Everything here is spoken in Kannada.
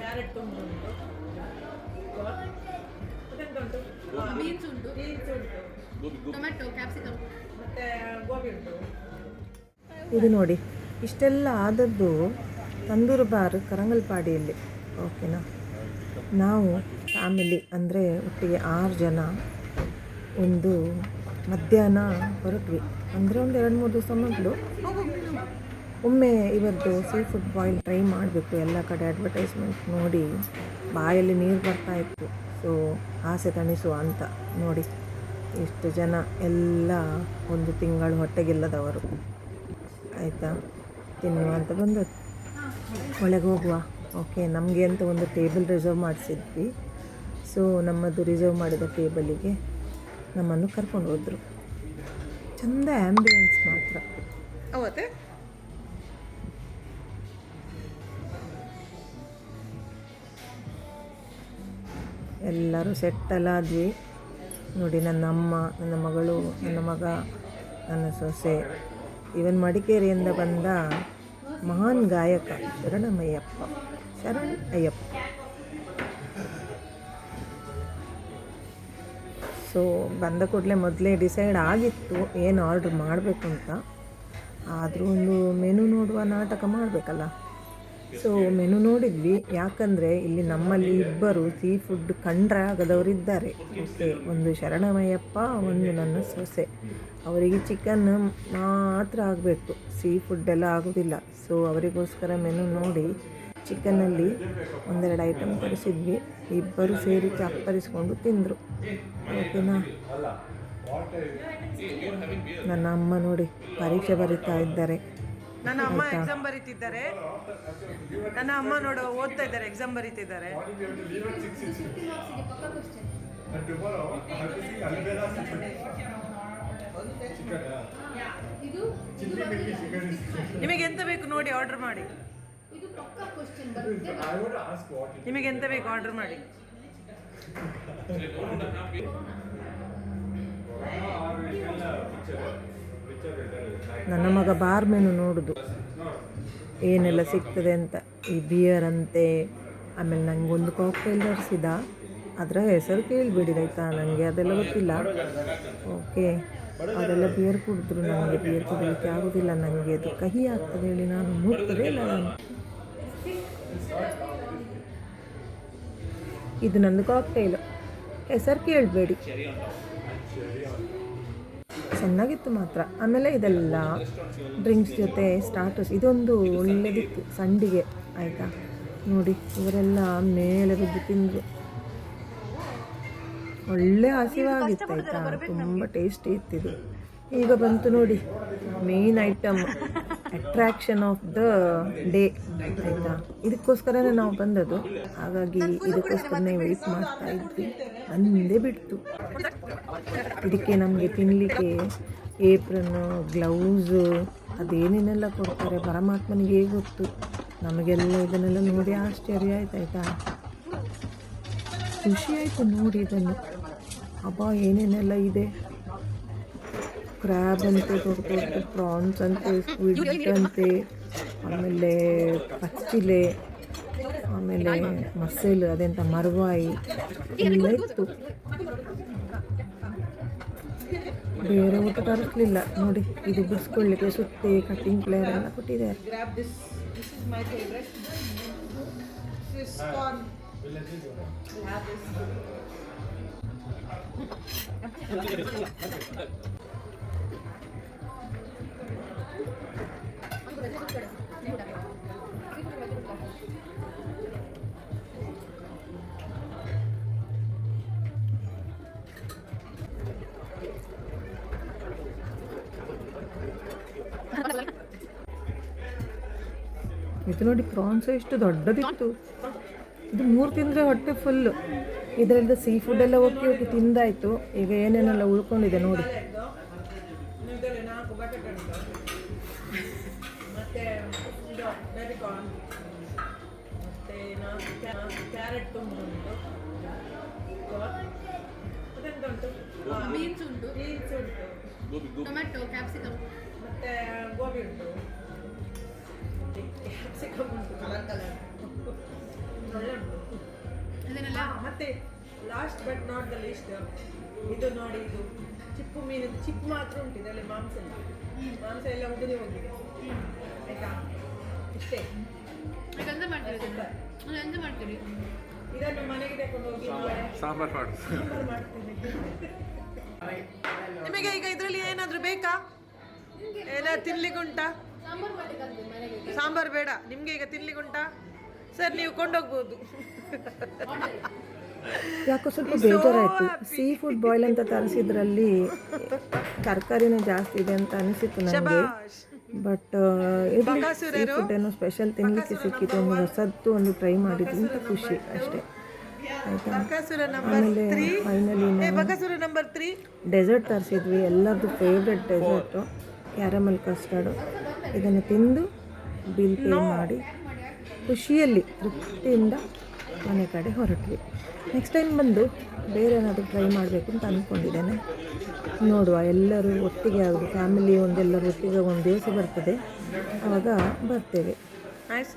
ಕ್ಯಾರೆಟ್ ತುಂಬ ಉಂಟು, ಮತ್ತೆಂತ ಉಂಟು, ಬೀನ್ಸ್ ಉಂಟು, ಟೊಮೆಟೊ, ಕ್ಯಾಪ್ಸಿಕಮ್ ಮತ್ತೆ ಗೋಬಿ ಉಂಟು. ಇದು ನೋಡಿ, ಇಷ್ಟೆಲ್ಲ ಆದದ್ದು ತಂದೂರು ಬಾರ್ ಕರಂಗಲ್ಪಾಡಿಯಲ್ಲಿ. ಓಕೆನಾ, ನಾವು ಫ್ಯಾಮಿಲಿ ಅಂದರೆ ಒಟ್ಟಿಗೆ 6 ಜನ ಒಂದು ಮಧ್ಯಾಹ್ನ ಹೊರಟ್ವಿ. ಅಂದರೆ ಒಂದು 2-3 ದಿವಸ ಮೊದಲು ಒಮ್ಮೆ ಇವತ್ತು ಸೀ ಫುಡ್ ಬಾಯ್ಲ್ ಟ್ರೈ ಮಾಡಬೇಕು. ಎಲ್ಲ ಕಡೆ ಅಡ್ವರ್ಟೈಸ್ಮೆಂಟ್ ನೋಡಿ ಬಾಯಲ್ಲಿ ನೀರು ಬರ್ತಾ ಇತ್ತು. ಸೊ ಆಸೆ ತಣಿಸುವ ಅಂತ ನೋಡಿ, ಇಷ್ಟು ಜನ ಎಲ್ಲ 1 ತಿಂಗಳು ಹೊಟ್ಟೆಗಿಲ್ಲದವರು. ಆಯಿತಾ, ತಿನ್ನುವ ಅಂತ ಬಂದದ್ದು. ಒಳಗೆ ಹೋಗುವ. ಓಕೆ, ನಮಗೆ ಅಂತ ಒಂದು ಟೇಬಲ್ ರಿಸರ್ವ್ ಮಾಡಿಸಿದ್ವಿ. ಸೊ ನಮ್ಮದು ರಿಸರ್ವ್ ಮಾಡಿದ ಟೇಬಲಿಗೆ ನಮ್ಮನ್ನು ಕರ್ಕೊಂಡು ಹೋದರು. ಚಂದ ಆ್ಯಂಬಿಯನ್ಸ್ ಮಾತ್ರ. ಅವತ್ತೆ ಎಲ್ಲರೂ ಸೆಟ್ಟೆಲ್ಲ ಆದ್ವಿ ನೋಡಿ. ನನ್ನ ಅಮ್ಮ, ನನ್ನ ಮಗಳು, ನನ್ನ ಮಗ, ನನ್ನ ಸೊಸೆ, ಇವನ್ ಮಡಿಕೇರಿಯಿಂದ ಬಂದ ಮಹಾನ್ ಗಾಯಕ ಶರಣ್ ಅಯ್ಯಪ್ಪ. ಸೊ ಬಂದ ಕೂಡಲೇ ಮೊದಲೇ ಡಿಸೈಡ್ ಆಗಿತ್ತು ಏನು ಆರ್ಡ್ರ್ ಮಾಡಬೇಕು ಅಂತ. ಆದರೂ ಒಂದು ಮೆನು ನೋಡುವ ನಾಟಕ ಮಾಡಬೇಕಲ್ಲ. ಸೊ ಮೆನು ನೋಡಿದ್ವಿ. ಯಾಕಂದರೆ ಇಲ್ಲಿ ನಮ್ಮಲ್ಲಿ 2 ಸೀ ಫುಡ್ ಕಂಡ್ರೆ ಆಗದವರಿದ್ದಾರೆ. ಓಕೆ, ಒಂದು ಶರಣಮಯ್ಯಪ್ಪ, ಒಂದು ನನ್ನ ಸೊಸೆ. ಅವರಿಗೆ ಚಿಕನ್ ಮಾತ್ರ ಆಗಬೇಕು, ಸೀ ಫುಡ್ಡೆಲ್ಲ ಆಗೋದಿಲ್ಲ. ಸೊ ಅವರಿಗೋಸ್ಕರ ಮೆನು ನೋಡಿ ಚಿಕನ್ನಲ್ಲಿ 1-2 ಐಟಮ್ ತರಿಸಿದ್ವಿ. 2 ಸೇರಿ ಚಪ್ಪರಿಸ್ಕೊಂಡು ತಿಂದರು. ಓಕೆನಾ, ನನ್ನ ಅಮ್ಮ ನೋಡಿ ಪರೀಕ್ಷೆ ಬರೀತಾ ಇದ್ದಾರೆ. ನನ್ನ ಅಮ್ಮ ಎಕ್ಸಾಮ್ ಬರೀತಿದ್ದಾರೆ. ನನ್ನ ಅಮ್ಮ ನೋಡು ಓದ್ತಾ ಇದ್ದಾರೆ, ಎಕ್ಸಾಮ್ ಬರೀತಿದ್ದಾರೆ. ನಿಮಗೆ ಎಂತ ಬೇಕು ನೋಡಿ ಆರ್ಡರ್ ಮಾಡಿ. ನಿಮಗೆ ಎಂತ ಬೇಕು ಆರ್ಡರ್ ಮಾಡಿ. ನನ್ನ ಮಗ ಬಾರ್ ಮೆನು ನೋಡೋದು ಏನೆಲ್ಲ ಸಿಗ್ತದೆ ಅಂತ. ಈ ಬಿಯರ್ ಅಂತೆ, ಆಮೇಲೆ ನನಗೊಂದು ಕಾಕ್ಟೈಲ್ ತರಿಸಿದ. ಅದರ ಹೆಸರು ಕೇಳಿಬಿಡಿ ಆಯಿತಾ, ನನಗೆ ಅದೆಲ್ಲ ಗೊತ್ತಿಲ್ಲ. ಓಕೆ, ಅದೆಲ್ಲ ಬಿಯರ್ ಕುಡಿದ್ರು. ನನಗೆ ಬಿಯರ್ ಕುಡಿಲಿಕ್ಕೆ ಆಗೋದಿಲ್ಲ, ನನಗೆ ಅದು ಕಹಿ ಆಗ್ತದೆ ಹೇಳಿ ನಾನು ಮುಟ್ಟದೆ ಇಲ್ಲ. ನಾನು ಇದು ನಂದು ಕಾಕ್ಟೈಲು, ಹೆಸರು ಕೇಳಬೇಡಿ. ಚೆನ್ನಾಗಿತ್ತು ಮಾತ್ರ. ಆಮೇಲೆ ಇದೆಲ್ಲ ಡ್ರಿಂಕ್ಸ್ ಜೊತೆ ಸ್ಟಾರ್ಟರ್ಸ್. ಇದೊಂದು ಒಳ್ಳೆದಿತ್ತು ಸಂಡಿಗೆ. ಆಯಿತಾ ನೋಡಿ, ಇವರೆಲ್ಲ ಮೇಲೆ ಬಿದ್ದು ತಿಂದರು. ಒಳ್ಳೆ ಹಸಿವಾಗಿತ್ತು ಆಯಿತಾ, ತುಂಬ ಟೇಸ್ಟಿ ಇತ್ತಿದು. ಈಗ ಬಂತು ನೋಡಿ main item, attraction of the day ಆಯಿತಾ. ಇದಕ್ಕೋಸ್ಕರನೇ ನಾವು ಬಂದದ್ದು, ಹಾಗಾಗಿ ಇದಕ್ಕೋಸ್ಕರನೇ ವೆಯ್ಟ್ ಮಾಡ್ತಾ ಇದ್ವಿ. ಅಂದೇ ಬಿಡ್ತು. ಇದಕ್ಕೆ ನಮಗೆ ತಿನ್ನಲಿಕ್ಕೆ ಏಪ್ರನ್ನು, ಗ್ಲೌಸು, ಅದೇನೇನೆಲ್ಲ ಕೊಡ್ತಾರೆ ಪರಮಾತ್ಮನಿಗೆ ಗೊತ್ತು. ನಮಗೆಲ್ಲ ಇದನ್ನೆಲ್ಲ ನೋಡಿ ಆಶ್ಚರ್ಯ ಆಯ್ತಾಯ್ತಾ, ಖುಷಿ ಆಯಿತು ನೋಡಿ ಇದನ್ನು. ಅಬ್ಬಾ ಏನೇನೆಲ್ಲ ಇದೆ, ಕ್ರ್ಯಾಬ್ ಅಂತೆ, ದೊಡ್ಡ ದೊಡ್ಡ ಪ್ರಾನ್ಸ್ ಅಂತೆ, ಸ್ಕ್ವಿಡ್ ಅಂತೆ, ಆಮೇಲೆ ಪಚ್ಚಿಲೆ, ಆಮೇಲೆ ಮಸೆಲ್, ಅದೆಂತ ಮರ್ವಾಯಿ ಎಲ್ಲ ಇತ್ತು. ಬೇರೆ ಊಟ ತರಿಸಲಿಲ್ಲ ನೋಡಿ. ಇದು ಬಿಡಿಸ್ಕೊಳ್ಳಿಕ್ಕೆ ಸುತ್ತಿ ಕಟ್ಟಿಂಗ್ ಪ್ಲೇಯರ್ ಎಲ್ಲ ಕೊಟ್ಟಿದ್ದಾರೆ. ಇದು ನೋಡಿ, ಪ್ರಾನ್ಸ್ ಎಷ್ಟು ದೊಡ್ಡದಿತ್ತು. ಇದು 3 ತಿಂದರೆ ಹೊಟ್ಟೆ ಫುಲ್ಲು. ಇದರಿಂದ ಸೀ ಫುಡ್ ಎಲ್ಲ ಹೋಗಿ ಹೋಗಿ ತಿಂದಾಯಿತು. ಈಗ ಏನೇನೆಲ್ಲ ಉಳ್ಕೊಂಡಿದೆ ನೋಡಿ. ಕ್ಯಾರೆಟ್ ತುಂಬ ಉಂಟು, ಬೀನ್ಸ್ ಉಂಟು, ಟೊಮೆಟೊ, ಕ್ಯಾಪ್ಸಿಕಮ್ ಮತ್ತೆ ಗೋಬಿ ಉಂಟು. ಕ್ಯಾಪ್ಸಿಕಮ್ ಉಂಟು, ಕಲರ್ ಕಲರ್ ಒಳ್ಳೆ ಮತ್ತೆ last but not the least, ಇದು ನೋಡಿ, ಇದು ಚಿಪ್ಪು ಮೀನು, ಚಿಪ್ಪು ಮಾತ್ರ ಉಂಟು ಇದರಲ್ಲಿ, ಮಾಂಸ ಇಲ್ಲ, ಮಾಂಸ ಎಲ್ಲ ಉದುರಿ ಹೋಗಿದೆ ಆಯ್ತಾ. ಇಷ್ಟೇ. ಈಗ ಎಂತ ಮಾಡ್ತೀರಿ ಎಂತ ಮಾಡ್ತೀರಿ? ಇದನ್ನು ಮನೆಗೆ ತಕೊಂಡು ಹೋಗಿ ಸಾಂಬಾರ್ ಮಾಡ್ತೇನೆ. ನಿಮಗೆ ಈಗ ಇದರಲ್ಲಿ ಏನಾದರೂ ಬೇಕಾ? ಏನಾದ್ರು ತಿನ್ಲಿಕ್ಕುಂಟಾ? ಸಾಂಬಾರು ಮಾಡ್ಲಿಕ್ಕೆ ಮನೆಗೆ ಸಾಂಬಾರು ಬೇಡ ನಿಮಗೆ, ಈಗ ತಿನ್ಲಿಕ್ಕುಂಟಾ? ಸರ್ ನೀವು ಕೊಂಡೋಗ್ಬೋದು. ಯಾಕೋ ಸ್ವಲ್ಪ ಬೇಜಾರಾಯಿತು. ಸೀ ಫುಡ್ ಬಾಯ್ಲ್ ಅಂತ ತರಿಸಿದ್ರಲ್ಲಿ ತರಕಾರಿನೇ ಜಾಸ್ತಿ ಇದೆ ಅಂತ ಅನಿಸಿತ್ತು ನನಗೆ. ಬಟ್ ಸೀ ಫುಡ್ ಏನೋ ಸ್ಪೆಷಲ್ ತಿನ್ನಲಿಕ್ಕೆ ಸಿಕ್ಕಿತ್ತು, ಒಂದು ಹೊಸದ್ದು ಒಂದು ಟ್ರೈ ಮಾಡಿದ್ವಿ ಅಂತ ಖುಷಿ ಅಷ್ಟೇ ಆಯಿತಾ. ಆಮೇಲೆ ಫೈನಲಿ ಬಕಾಸುರ ನಂಬರ್ 3 ಡೆಸರ್ಟ್ ತರಿಸಿದ್ವಿ, ಎಲ್ಲರದ್ದು ಫೇವ್ರೆಟ್ ಡೆಸರ್ಟು ಕ್ಯಾರಮಲ್ ಕಸ್ಟರ್ಡು. ಇದನ್ನು ತಿಂದು ಬಿಲ್ ಪೇ ಮಾಡಿ ಖುಷಿಯಲ್ಲಿ ತೃಪ್ತಿಯಿಂದ ಮನೆ ಕಡೆ ಹೊರಟ್ವಿ. ನೆಕ್ಸ್ಟ್ ಟೈಮ್ ಬಂದು ಬೇರೆ ಏನಾದರೂ ಟ್ರೈ ಮಾಡಬೇಕು ಅಂತ ಅಂದ್ಕೊಂಡಿದ್ದೇನೆ. ನೋಡುವ, ಎಲ್ಲರೂ ಒಟ್ಟಿಗೆ ಆಗೋದು, ಫ್ಯಾಮಿಲಿ ಒಂದೆಲ್ಲರೂ ಒಟ್ಟಿಗೆ ಒಂದು ದಿವಸ ಬರ್ತದೆ, ಆವಾಗ ಬರ್ತೇವೆ. ಆಯ್ತು.